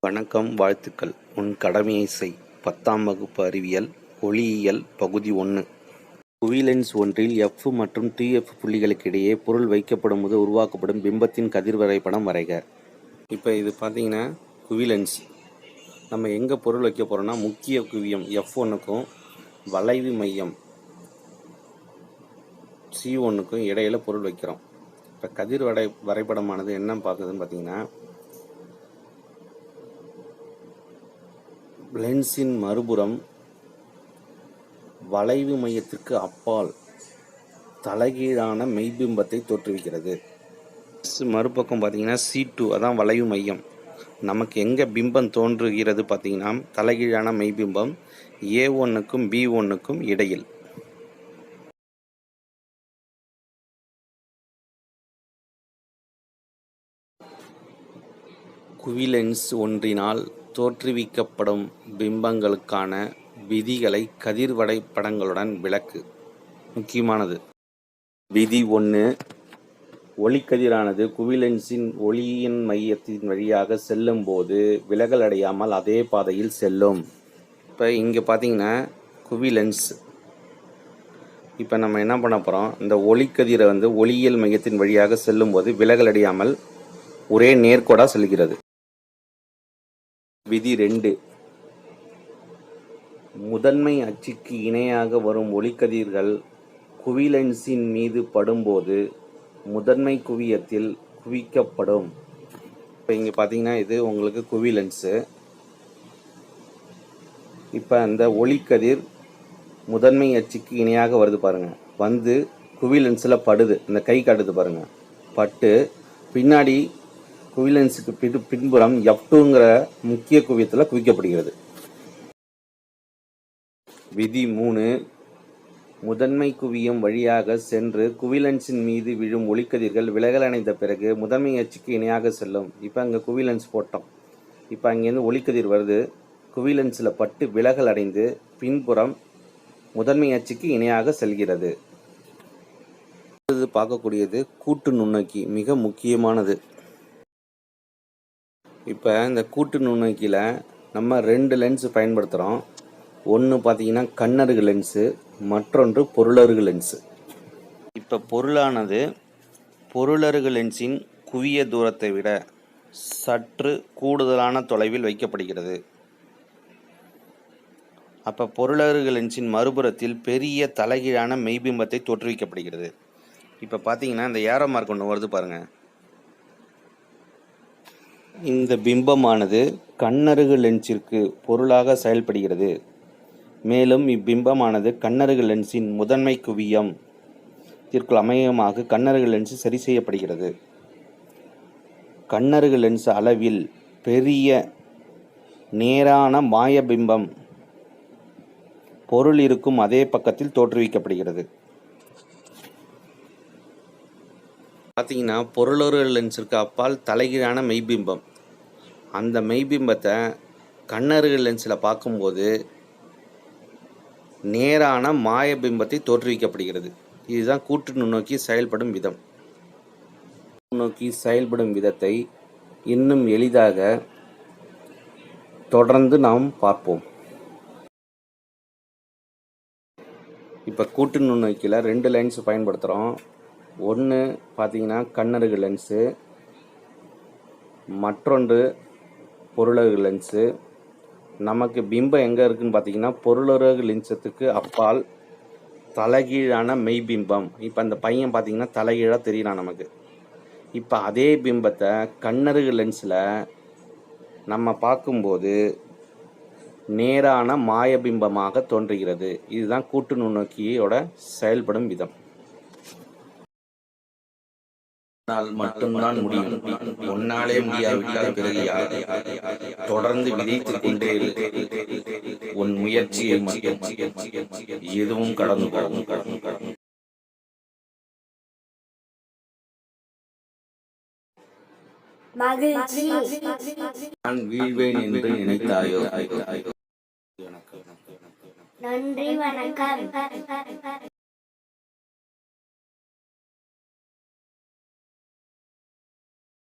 வணக்கம், வாழ்த்துக்கள். உன் கடமையை செய். 10ஆம் வகுப்பு அறிவியல் ஒளியியல் பகுதி 1. குவிலென்ஸ் ஒன்றில் F மற்றும் TF புள்ளிகளுக்கு இடையே பொருள் வைக்கப்படும் போது உருவாக்கப்படும் பிம்பத்தின் கதிர் வரைபடம் வரைக. இப்போ இது பார்த்தீங்கன்னா குவிலென்ஸ். நம்ம எங்கே பொருள் வைக்க போகிறோம்னா முக்கிய குவியம் F1க்கும் வளைவு மையம் C1க்கும் இடையில பொருள் வைக்கிறோம். இப்போ கதிர் வரைபடமானது என்ன பார்க்குதுன்னு பார்த்தீங்கன்னா, லென்ஸின் மறுபுறம் வளைவு மையத்திற்கு அப்பால் தலைகீழான மெய்பிம்பத்தை தோற்றுவிக்கிறது. மறுபக்கம் பார்த்தீங்கன்னா C2, அதான் வளைவு மையம். நமக்கு எங்கே பிம்பம் தோன்றுகிறது பார்த்தீங்கன்னா தலைகீழான மெய்பிம்பம் A1க்கும் B1க்கும் இடையில். குவிலென்ஸ் ஒன்றினால் தோற்றுவிக்கப்படும் பிம்பங்களுக்கான விதிகளை கதிர் வரைபடங்களுடன் விளக்கு. முக்கியமானது. விதி 1. ஒளிக்கதிரானது குவிலென்ஸின் ஒளியின் மையத்தின் வழியாக செல்லும் போது விலகல் அடையாமல் அதே பாதையில் செல்லும். இப்போ இங்கே பார்த்தீங்கன்னா குவிலென்ஸ். இப்போ நம்ம என்ன பண்ண போகிறோம், இந்த ஒளிக்கதிரை ஒளியியல் மையத்தின் வழியாக செல்லும் போது விலகல் அடையாமல் ஒரே நேர்கோடாக செல்கிறது. விதி 2. முதன்மை அச்சுக்கு இணையாக வரும் ஒளிக்கதிர்கள் குவிலென்ஸின் மீது படும்போது முதன்மை குவியத்தில் குவிக்கப்படும். இப்போ இங்கே பார்த்தீங்கன்னா இது உங்களுக்கு குவிலென்ஸு. இப்போ அந்த ஒளிக்கதிர் முதன்மை அச்சுக்கு இணையாக வருது பாருங்கள், குவிலென்ஸில் படுது. இந்த கை காட்டுது பாருங்கள், பட்டு பின்னாடி குவிலென்ஸுக்கு பின்புறம் F2ங்கிற முக்கிய குவியத்தில் குவிக்கப்படுகிறது. விதி 3. முதன்மை குவியம் வழியாக சென்று குவிலென்ஸின் மீது விழும் ஒளிக்கதிர்கள் விலகல் அடைந்த பிறகு முதன்மை அச்சுக்கு இணையாக செல்லும். இப்போ அங்கே குவிலென்ஸ் போட்டோம். இப்போ அங்கேருந்து ஒளிக்கதிர் வருது, குவிலென்ஸில் பட்டு விலகல் அடைந்து பின்புறம் முதன்மை அச்சுக்கு இணையாக செல்கிறது. அடுத்தது பார்க்கக்கூடியது கூட்டு நுண்ணோக்கி, மிக முக்கியமானது. இப்போ இந்த கூட்டு நுண்ணோக்கியில் நம்ம 2 லென்ஸ் பயன்படுத்துகிறோம். ஒன்று பார்த்தீங்கன்னா கண்ணருகு லென்ஸு, மற்றொன்று பொருளருகு லென்ஸு. இப்போ பொருளானது பொருளருகு லென்ஸின் குவிய தூரத்தை விட சற்று கூடுதலான தொலைவில் வைக்கப்படுகிறது. அப்போ பொருளருகு லென்ஸின் மறுபுறத்தில் பெரிய தலைகீழான மெய்பிம்பத்தை தோற்றுவிக்கப்படுகிறது. இப்போ பார்த்தீங்கன்னா இந்த ஏரோ மார்க் ஒன்று வருது பாருங்கள். இந்த பிம்பமானது கண்ணருகு லென்ஸிற்கு பொருளாக செயல்படுகிறது. மேலும் இப்பிம்பமானது கண்ணருகு லென்ஸின் முதன்மை குவியத்திற்கு அமையமாக கண்ணருகு லென்ஸ் சரி செய்யப்படுகிறது. கண்ணருகு லென்ஸ் அளவில் பெரிய நேரான மாயபிம்பம் பொருள் இருக்கும் அதே பக்கத்தில் தோற்றுவிக்கப்படுகிறது. பார்த்தீங்கன்னா பொருளருகு லென்ஸிற்கு அப்பால் தலைகீழான மெய்பிம்பம். அந்த மெய்பிம்பத்தை கண்ணருகு லென்ஸில் பார்க்கும்போது நேரான மாயபிம்பத்தை தோற்றுவிக்கப்படுகிறது. இதுதான் கூட்டு நுண்ணோக்கி செயல்படும் விதம். நுண்ணோக்கி செயல்படும் விதத்தை இன்னும் எளிதாக தொடர்ந்து நாம் பார்ப்போம். இப்போ கூட்டு நுண்ணோக்கியில் 2 லென்ஸ் பயன்படுத்துகிறோம். ஒன்று பார்த்தீங்கன்னா கண்ணருகு லென்ஸு, மற்றொன்று பொருளருகு லென்ஸு. நமக்கு பிம்பம் எங்கே இருக்குதுன்னு பார்த்தீங்கன்னா பொருளருகு லென்ஸத்துக்கு அப்பால் தலைகீழான மெய்பிம்பம். இப்போ அந்த பையன் பார்த்தீங்கன்னா தலைகீழாக தெரியலாம் நமக்கு. இப்போ அதே பிம்பத்தை கண்ணருகு லென்ஸில் நம்ம பார்க்கும்போது நேரான மாயபிம்பமாக தோன்றுகிறது. இதுதான் கூட்டு நுண்ணோக்கியோட செயல்படும் விதம். மட்டும்தான் முடியும். ஒன்னாலே முடியாவிட்டால் பிறகு யார்? தொடர்ந்து விதைத்துக் கொண்டே உன் முயற்சியை மட்டும் எதுவும் கடந்து போகும். நான் வீழ்வேன் என்று நினைத்தாயோ? நன்றி, வணக்கம்.